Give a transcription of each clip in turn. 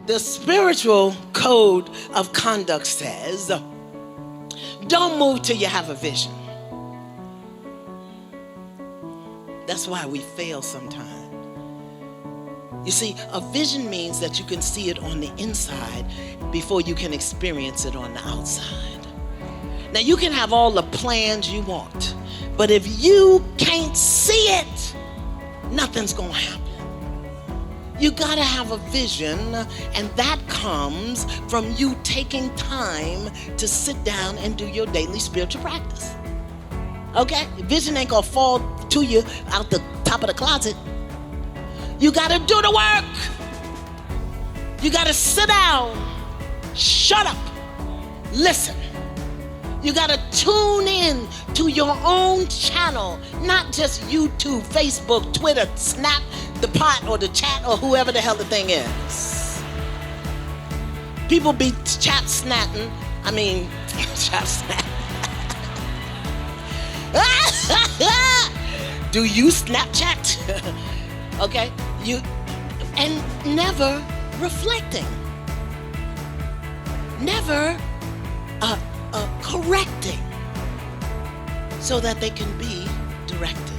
The spiritual code of conduct says, don't move till you have a vision. That's why we fail sometimes. You see, a vision means that you can see it on the inside before you can experience it on the outside. Now, you can have all the plans you want, but if you can't see it, nothing's gonna happen. You gotta have a vision, and that comes from you taking time to sit down and do your daily spiritual practice. Okay? Vision ain't gonna fall to you out the top of the closet. You gotta do the work. You gotta sit down, shut up, listen. You gotta tune in to your own channel, not just YouTube, Facebook, Twitter, Snap, the pot or the chat or whoever the hell the thing is. People be chat snatting. Do you Snapchat? Okay, and never reflecting, never correcting, so that they can be directed.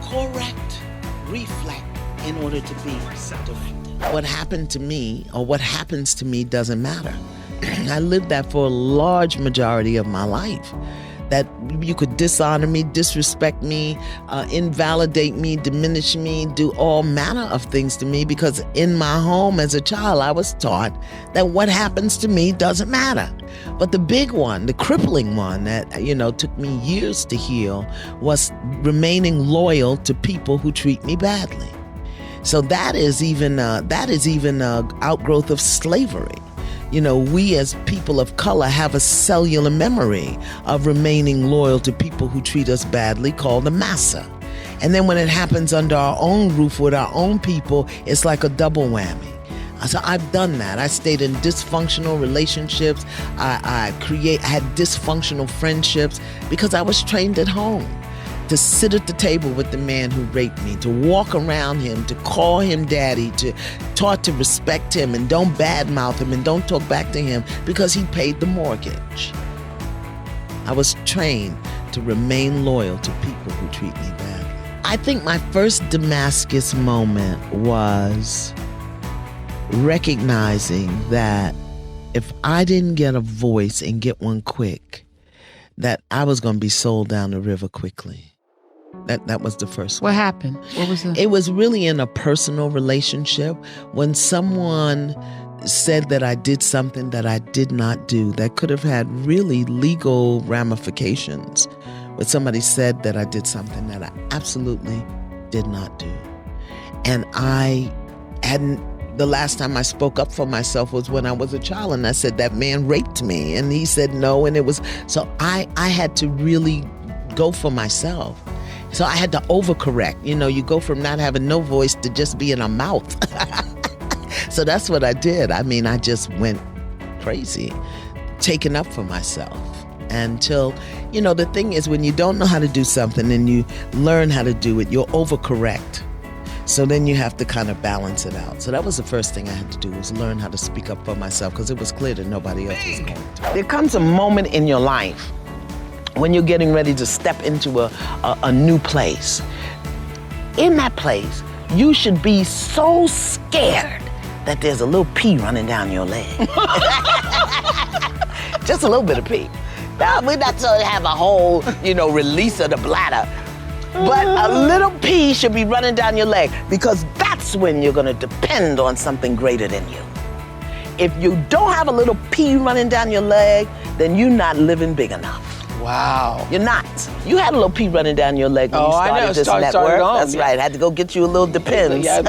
Correct, reflect, in order to be directed. What happened to me, or what happens to me, doesn't matter. I lived that for a large majority of my life. That you could dishonor me, disrespect me, invalidate me, diminish me, do all manner of things to me, because in my home as a child, I was taught that what happens to me doesn't matter. But the big one, the crippling one that, took me years to heal, was remaining loyal to people who treat me badly. So that is even a outgrowth of slavery. We as people of color have a cellular memory of remaining loyal to people who treat us badly, called the massa. And then when it happens under our own roof with our own people, it's like a double whammy. So I've done that. I stayed in dysfunctional relationships. I had dysfunctional friendships because I was trained at home to sit at the table with the man who raped me, to walk around him, to call him daddy, taught to respect him and don't badmouth him and don't talk back to him because he paid the mortgage. I was trained to remain loyal to people who treat me badly. I think my first Damascus moment was recognizing that if I didn't get a voice and get one quick, that I was going to be sold down the river quickly. That was the first one. What happened? What was it? It was really in a personal relationship when someone said that I did something that I did not do that could have had really legal ramifications. When somebody said that I did something that I absolutely did not do. And the last time I spoke up for myself was when I was a child, and I said, that man raped me. And he said no, and it was, so I had to really go for myself. So I had to overcorrect. You go from not having no voice to just being a mouth. So that's what I did. I just went crazy, taking up for myself. Until, the thing is, when you don't know how to do something and you learn how to do it, you'll overcorrect. So then you have to kind of balance it out. So that was the first thing I had to do, was learn how to speak up for myself, because it was clear that nobody else was going to. There comes a moment in your life when you're getting ready to step into a new place. In that place, you should be so scared that there's a little pee running down your leg. Just a little bit of pee. Now, we're not going to have a whole, release of the bladder. But a little pee should be running down your leg, because that's when you're going to depend on something greater than you. If you don't have a little pee running down your leg, then you're not living big enough. Wow. You're not. You had a little pee running down your leg when you started this network. That's right. Had to go get you a little Depends. Yeah, a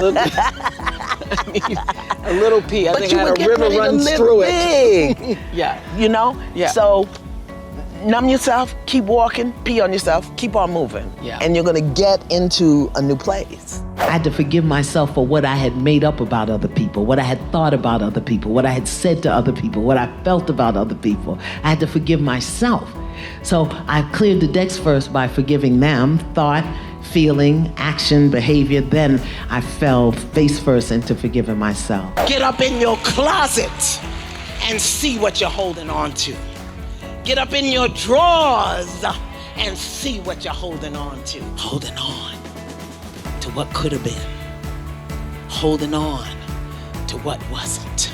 little pee. I think I had a river runs through it. Yeah. Yeah. So numb yourself, keep walking, pee on yourself, keep on moving. Yeah. And you're going to get into a new place. I had to forgive myself for what I had made up about other people, what I had thought about other people, what I had said to other people, what I felt about other people. I had to forgive myself. So I cleared the decks first by forgiving them, thought, feeling, action, behavior, then I fell face first into forgiving myself. Get up in your closet and see what you're holding on to. Get up in your drawers and see what you're holding on to. Holding on to what could have been. Holding on to what wasn't.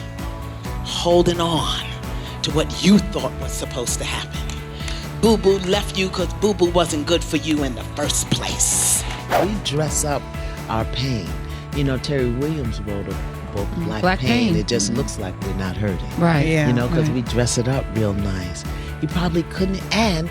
Holding on to what you thought was supposed to happen. Boo-boo left you because boo-boo wasn't good for you in the first place. We dress up our pain. You know, Terry Williams wrote a book, Black Pain. It just looks like we're not hurting. Right, yeah. You know, because we dress it up real nice. He probably couldn't, and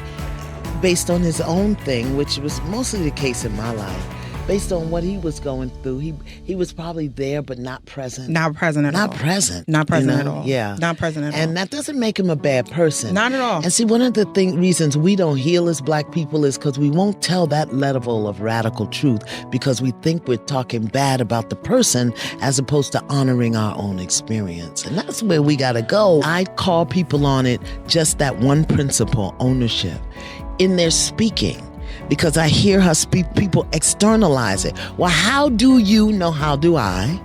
based on his own thing, which was mostly the case in my life, based on what he was going through, he was probably there but not present. Not present at all. Not present. Not present you at know? all. Yeah. Not present at all. And that doesn't make him a bad person. Not at all. And see, one of the reasons we don't heal as Black people is because we won't tell that level of radical truth because we think we're talking bad about the person as opposed to honoring our own experience. And that's where we got to go. I call people on it, just that one principle, ownership, in their speaking. Because I hear her speak, people externalize it. Well, how do you know? How do I?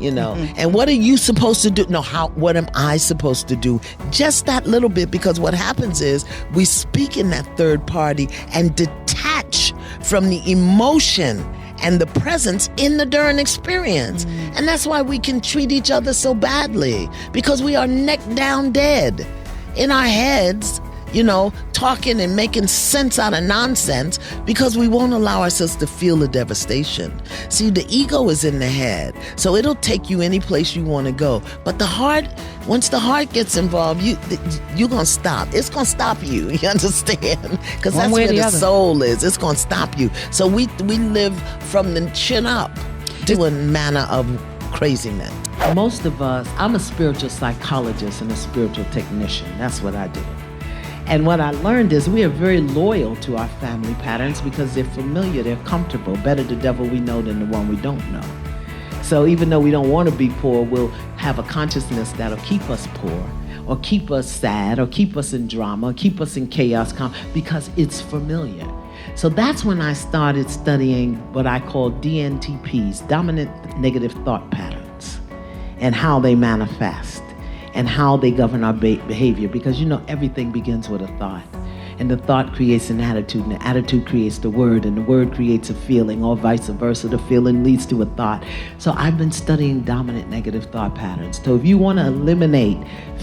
You know, and what are you supposed to do? No, what am I supposed to do? Just that little bit, because what happens is we speak in that third party and detach from the emotion and the presence in the during experience. And that's why we can treat each other so badly, because we are neck down dead in our heads, you know, talking and making sense out of nonsense because we won't allow ourselves to feel the devastation. See, the ego is in the head, so it'll take you any place you want to go. But the heart, once the heart gets involved, you're going to stop. It's going to stop you, you understand? Because that's where the soul is. It's going to stop you. So we live from the chin up to a manner of craziness. Most of us, I'm a spiritual psychologist and a spiritual technician. That's what I do. And what I learned is we are very loyal to our family patterns because they're familiar, they're comfortable. Better the devil we know than the one we don't know. So even though we don't want to be poor, we'll have a consciousness that'll keep us poor or keep us sad or keep us in drama, keep us in chaos because it's familiar. So that's when I started studying what I call DNTPs, dominant negative thought patterns, and how they manifest and how they govern our behavior. Because you know, everything begins with a thought. And the thought creates an attitude, and the attitude creates the word, and the word creates a feeling, or vice versa. The feeling leads to a thought. So I've been studying dominant negative thought patterns. So if you want to eliminate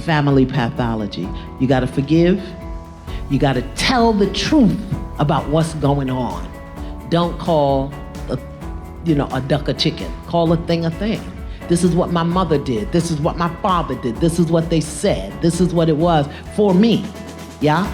family pathology, you got to forgive. You got to tell the truth about what's going on. Don't call a duck a chicken. Call a thing a thing. This is what my mother did. This is what my father did. This is what they said. This is what it was for me. Yeah?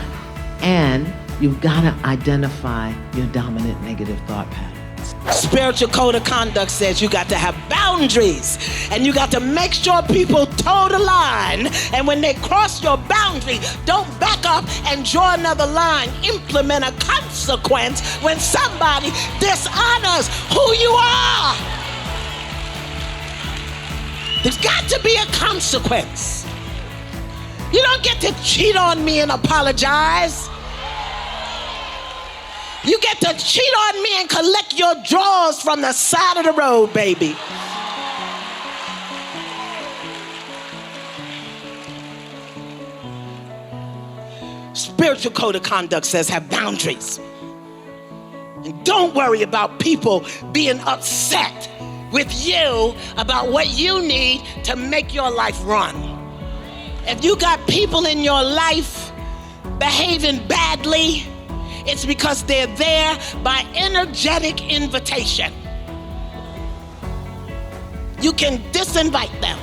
And you've got to identify your dominant negative thought patterns. Spiritual code of conduct says you got to have boundaries, and you got to make sure people toe the line. And when they cross your boundary, don't back up and draw another line. Implement a consequence when somebody dishonors who you are. There's got to be a consequence. You don't get to cheat on me and apologize. You get to cheat on me and collect your drawers from the side of the road, baby. Spiritual code of conduct says have boundaries. And don't worry about people being upset with you about what you need to make your life run. If you got people in your life behaving badly, it's because they're there by energetic invitation. You can disinvite them.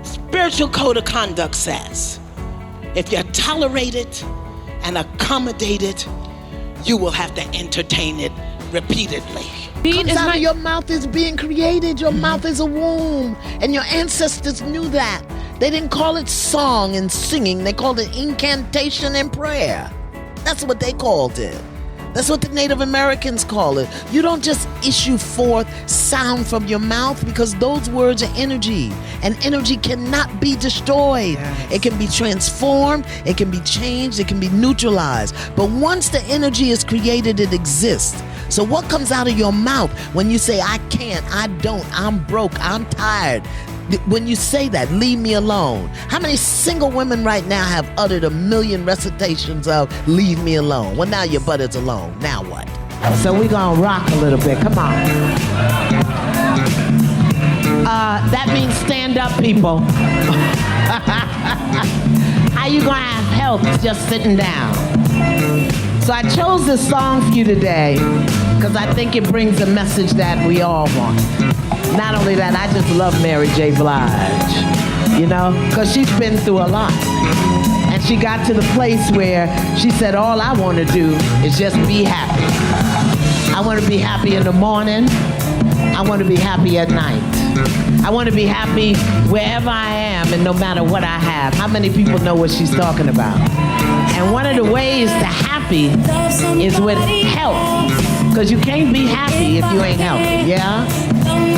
Spiritual code of conduct says, if you tolerate it and accommodate it, you will have to entertain it repeatedly. Comes out of your mouth is being created. Your mouth is a womb. And your ancestors knew that. They didn't call it song and singing. They called it incantation and prayer. That's what they called it. That's what the Native Americans call it. You don't just issue forth sound from your mouth, because those words are energy, and energy cannot be destroyed. Yes. It can be transformed, it can be changed, it can be neutralized. But once the energy is created, it exists. So what comes out of your mouth when you say, I can't, I don't, I'm broke, I'm tired? When you say that, leave me alone. How many single women right now have uttered a million recitations of leave me alone? Well, now your butt is alone. Now what? So we're gonna rock a little bit. Come on. That means stand up, people. How you gonna have health just sitting down? So I chose this song for you today because I think it brings a message that we all want. Not only that, I just love Mary J. Blige, you know, because she's been through a lot. And she got to the place where she said, all I want to do is just be happy. I want to be happy in the morning. I want to be happy at night. I want to be happy wherever I am and no matter what I have. How many people know what she's talking about? And one of the ways to happy is with health, because you can't be happy if you ain't healthy, yeah?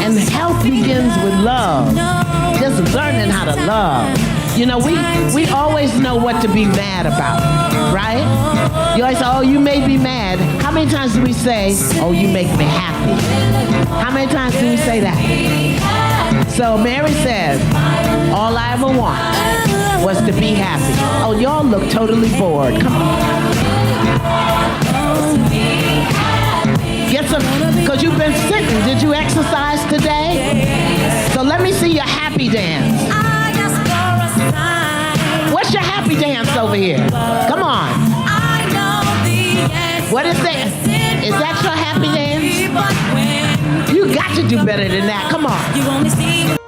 And health begins with love, just learning how to love. You know, we always know what to be mad about, right? You always say, oh, you made me mad. How many times do we say, oh, you make me happy? How many times do we say that? So Mary says, all I ever want was to be happy. Oh, y'all look totally bored. Come on. Get some, because you've been sitting. Did you exercise today? So let me see your happy dance. What's your happy dance over here? Come on. What is that? Is that your happy dance? You got to do better than that. Come on.